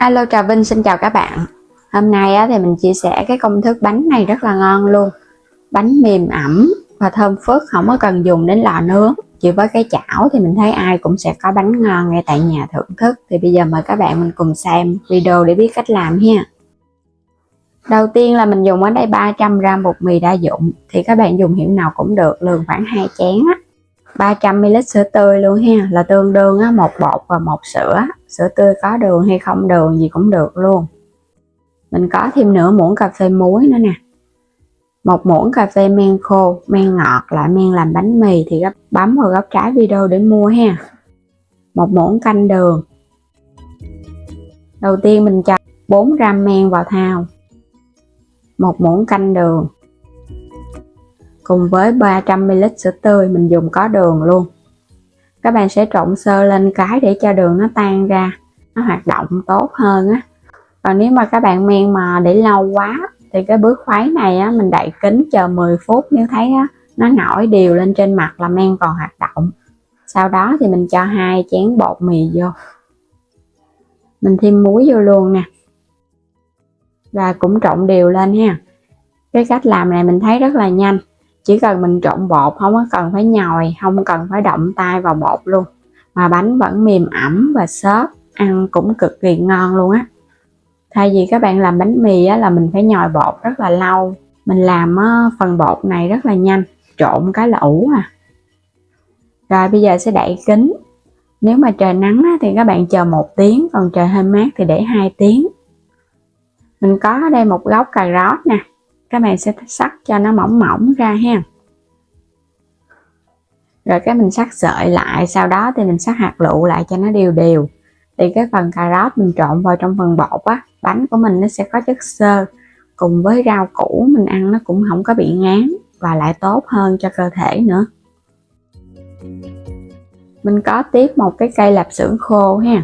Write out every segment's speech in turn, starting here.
Alo, Trà Vinh xin chào các bạn. Hôm nay thì mình chia sẻ cái công thức bánh này rất là ngon luôn. Bánh mềm ẩm và thơm phức, không có cần dùng đến lò nướng. Chỉ với cái chảo thì mình thấy ai cũng sẽ có bánh ngon ngay tại nhà thưởng thức. Thì bây giờ mời các bạn mình cùng xem video để biết cách làm ha. Đầu tiên là mình dùng ở đây 300g bột mì đa dụng. Thì các bạn dùng hiệu nào cũng được, lượng khoảng 2 chén á. 300ml sữa tươi luôn ha, là tương đương á, 1 bột và 1 sữa. Sữa tươi có đường hay không đường gì cũng được luôn. Mình có thêm nửa muỗng cà phê muối nữa nè. 1 muỗng cà phê men khô, men ngọt, loại men làm bánh mì thì bấm vào góc trái video để mua ha. 1 muỗng canh đường. Đầu tiên mình cho 4g men vào thau. 1 muỗng canh đường. Cùng với 300ml sữa tươi, mình dùng có đường luôn. Các bạn sẽ trộn sơ lên cái để cho đường nó tan ra, nó hoạt động tốt hơn á. Còn nếu mà các bạn men mà để lâu quá thì cái bước khuấy này á, mình đậy kín chờ 10 phút, nếu thấy á, nó nổi đều lên trên mặt là men còn hoạt động. Sau đó thì mình cho 2 chén bột mì vô. Mình thêm muối vô luôn nè. Và cũng trộn đều lên ha. Cái cách làm này mình thấy rất là nhanh. Chỉ cần mình trộn bột, không có cần phải nhồi, không cần phải động tay vào bột luôn. Mà bánh vẫn mềm ẩm và xốp, ăn cũng cực kỳ ngon luôn á. Thay vì các bạn làm bánh mì á, là mình phải nhồi bột rất là lâu. Mình làm phần bột này rất là nhanh, trộn cái là ủ à. Rồi bây giờ sẽ đậy kín. Nếu mà trời nắng á, thì các bạn chờ 1 tiếng, còn trời hơi mát thì để 2 tiếng. Mình có ở đây một gốc cà rốt nè. Các bạn sẽ xắt cho nó mỏng mỏng ra ha. Rồi cái mình xắt sợi lại, sau đó thì mình xắt hạt lựu lại cho nó đều đều. Thì cái phần cà rốt mình trộn vào trong phần bột á, bánh của mình nó sẽ có chất xơ. Cùng với rau củ mình ăn nó cũng không có bị ngán và lại tốt hơn cho cơ thể nữa. Mình có tiếp một cái cây lạp xưởng khô ha.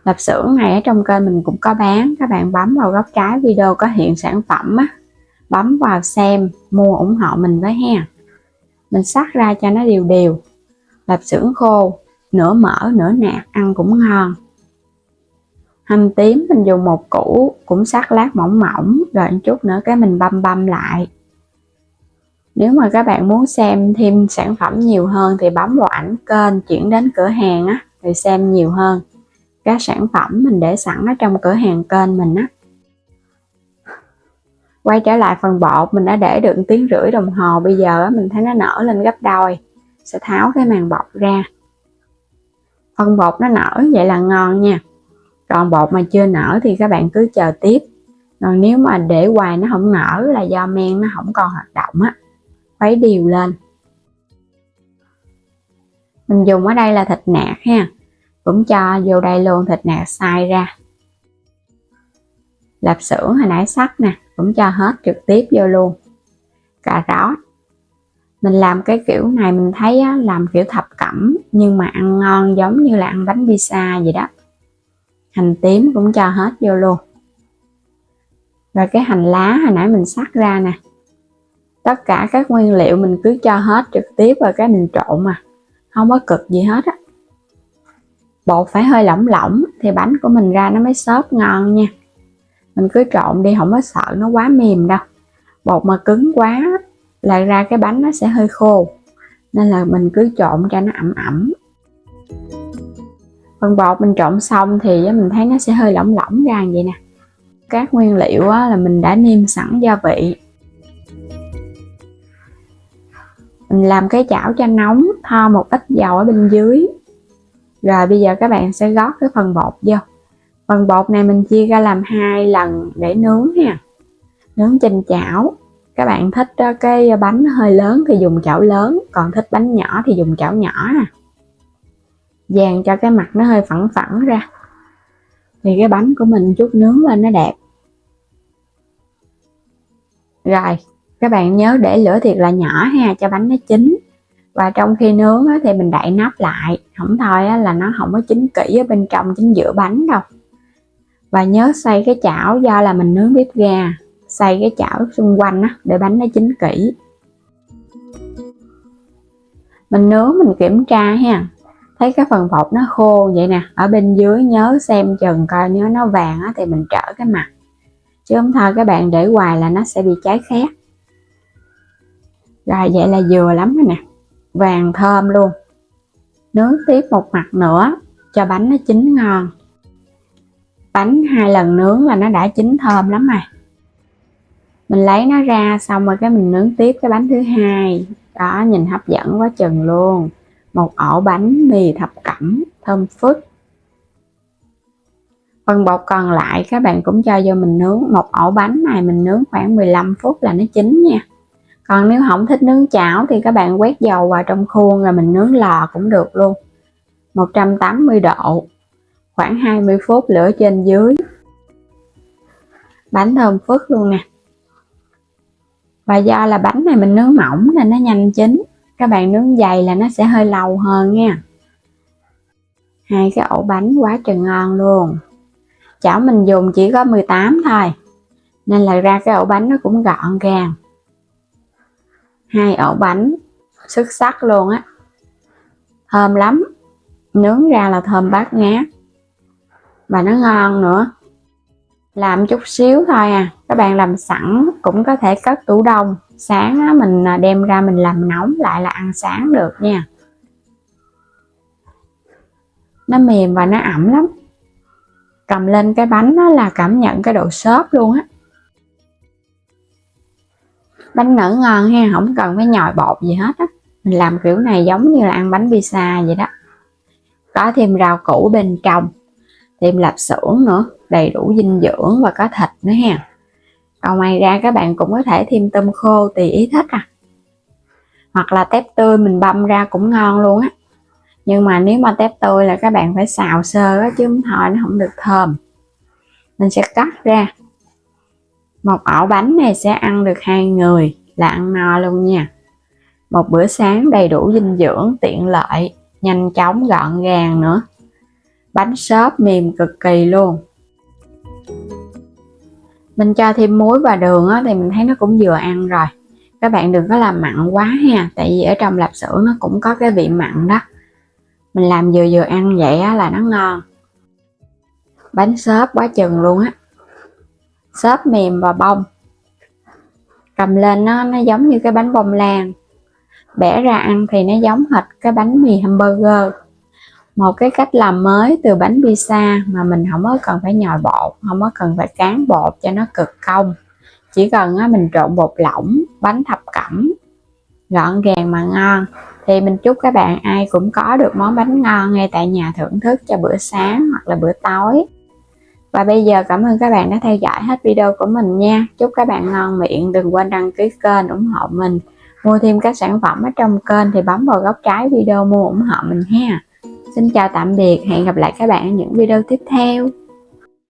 Lạp xưởng này ở trong kênh mình cũng có bán, các bạn bấm vào góc trái video có hiện sản phẩm á, bấm vào xem, mua ủng hộ mình với ha. Mình xắt ra cho nó đều đều. Lạp xưởng khô, nửa mỡ nửa nạc, ăn cũng ngon. Hành tím mình dùng 1 củ, cũng xắt lát mỏng mỏng, rồi một chút nữa cái mình băm lại. Nếu mà các bạn muốn xem thêm sản phẩm nhiều hơn thì bấm vào ảnh kênh, chuyển đến cửa hàng á, thì xem nhiều hơn. Các sản phẩm mình để sẵn ở trong cửa hàng kênh mình á. Quay trở lại phần bột, mình đã để được 1,5 tiếng đồng hồ. Bây giờ mình thấy nó nở lên gấp đôi. Sẽ tháo cái màng bột ra. Phần bột nó nở vậy là ngon nha. Còn bột mà chưa nở thì các bạn cứ chờ tiếp. Còn nếu mà để hoài nó không nở là do men nó không còn hoạt động á. Khuấy đều lên. Mình dùng ở đây là thịt nạc ha. Cũng cho vô đây luôn, thịt nạc xay ra. Lạp xưởng hồi nãy sắc nè, cũng cho hết trực tiếp vô luôn. Cà rốt. Mình làm cái kiểu này mình thấy á, làm kiểu thập cẩm nhưng mà ăn ngon, giống như là ăn bánh pizza vậy đó. Hành tím cũng cho hết vô luôn. Rồi cái hành lá hồi nãy mình xắt ra nè. Tất cả các nguyên liệu mình cứ cho hết trực tiếp vào cái mình trộn mà. Không có cực gì hết á. Bột phải hơi lỏng lỏng thì bánh của mình ra nó mới xốp ngon nha. Mình cứ trộn đi, không có sợ nó quá mềm đâu. Bột mà cứng quá là ra cái bánh nó sẽ hơi khô. Nên là mình cứ trộn cho nó ẩm ẩm. Phần bột mình trộn xong thì mình thấy nó sẽ hơi lỏng lỏng ra vậy nè. Các nguyên liệu là mình đã nêm sẵn gia vị. Mình làm cái chảo cho nóng, thoa một ít dầu ở bên dưới. Rồi bây giờ các bạn sẽ gót cái phần bột vô. Phần bột này mình chia ra làm 2 lần để nướng ha. Nướng trên chảo. Các bạn thích cái bánh hơi lớn thì dùng chảo lớn, còn thích bánh nhỏ thì dùng chảo nhỏ à. Dàn cho cái mặt nó hơi phẳng phẳng ra. Thì cái bánh của mình chút nướng lên nó đẹp. Rồi, các bạn nhớ để lửa thiệt là nhỏ ha, cho bánh nó chín. Và trong khi nướng thì mình đậy nắp lại, không thôi là nó không có chín kỹ ở bên trong, chín giữa bánh đâu. Và nhớ xoay cái chảo, do là mình nướng bếp ga, xoay cái chảo xung quanh để bánh nó chín kỹ. Mình nướng mình kiểm tra ha, Thấy cái phần bột nó khô vậy nè, ở bên dưới nhớ xem chừng coi nhớ nó vàng á, thì mình trở cái mặt, chứ không thôi các bạn để hoài là nó sẽ bị cháy khét. Rồi vậy là vừa lắm rồi nè, vàng thơm luôn. Nướng tiếp một mặt nữa cho bánh nó chín ngon. Bánh 2 lần nướng là nó đã chín thơm lắm rồi. Mình lấy nó ra xong rồi cái mình nướng tiếp cái bánh thứ hai. Đó, nhìn hấp dẫn quá chừng luôn. Một ổ bánh mì thập cẩm thơm phức. Phần bột còn lại các bạn cũng cho vô mình nướng. Một ổ bánh này mình nướng khoảng 15 phút là nó chín nha. Còn nếu không thích nướng chảo thì các bạn quét dầu vào trong khuôn rồi mình nướng lò cũng được luôn. 180 độ, khoảng 20 phút lửa trên dưới. Bánh thơm phức luôn nè. Và do là bánh này mình nướng mỏng nên nó nhanh chín. Các bạn nướng dày là nó sẽ hơi lâu hơn nha. 2 cái ổ bánh quá trời ngon luôn. Chảo mình dùng chỉ có 18 thôi, nên là ra cái ổ bánh nó cũng gọn gàng. 2 ổ bánh xuất sắc luôn á. Thơm lắm. Nướng ra là thơm bát ngát. Và nó ngon nữa. Làm chút xíu thôi à. Các bạn làm sẵn cũng có thể cất tủ đông. Sáng á, mình đem ra mình làm nóng lại là ăn sáng được nha. Nó mềm và nó ẩm lắm. Cầm lên cái bánh đó là cảm nhận cái độ xốp luôn á. Bánh nở ngon ha, không cần phải nhồi bột gì hết á. Mình làm kiểu này giống như là ăn bánh pizza vậy đó. Có thêm rau củ bên trong, thêm lạp xưởng nữa, đầy đủ dinh dưỡng và có thịt nữa ha. Còn ngoài ra các bạn cũng có thể thêm tôm khô tùy ý thích à. Hoặc là tép tươi mình băm ra cũng ngon luôn á. Nhưng mà nếu mà tép tươi là các bạn phải xào sơ á, chứ không thôi nó không được thơm. Mình sẽ cắt ra. Một ổ bánh này sẽ ăn được 2 người là ăn no luôn nha. Một bữa sáng đầy đủ dinh dưỡng, tiện lợi, nhanh chóng, gọn gàng nữa. Bánh xốp mềm cực kỳ luôn. Mình cho thêm muối và đường á, thì mình thấy nó cũng vừa ăn rồi. Các bạn đừng có làm mặn quá ha, tại vì ở trong lạp xưởng nó cũng có cái vị mặn đó. Mình làm vừa vừa ăn vậy á, là nó ngon. Bánh xốp quá chừng luôn á. Xốp mềm và bông. Cầm lên nó giống như cái bánh bông lan. Bẻ ra ăn thì nó giống hệt cái bánh mì hamburger. Một cái cách làm mới từ bánh pizza mà mình không có cần phải nhồi bột, không có cần phải cán bột cho nó cực công. Chỉ cần mình trộn bột lỏng, bánh thập cẩm, gọn gàng mà ngon. Thì mình chúc các bạn ai cũng có được món bánh ngon ngay tại nhà thưởng thức cho bữa sáng hoặc là bữa tối. Và bây giờ cảm ơn các bạn đã theo dõi hết video của mình nha. Chúc các bạn ngon miệng, đừng quên đăng ký kênh ủng hộ mình. Mua thêm các sản phẩm ở trong kênh thì bấm vào góc trái video mua ủng hộ mình ha. Xin chào tạm biệt, hẹn gặp lại các bạn ở những video tiếp theo.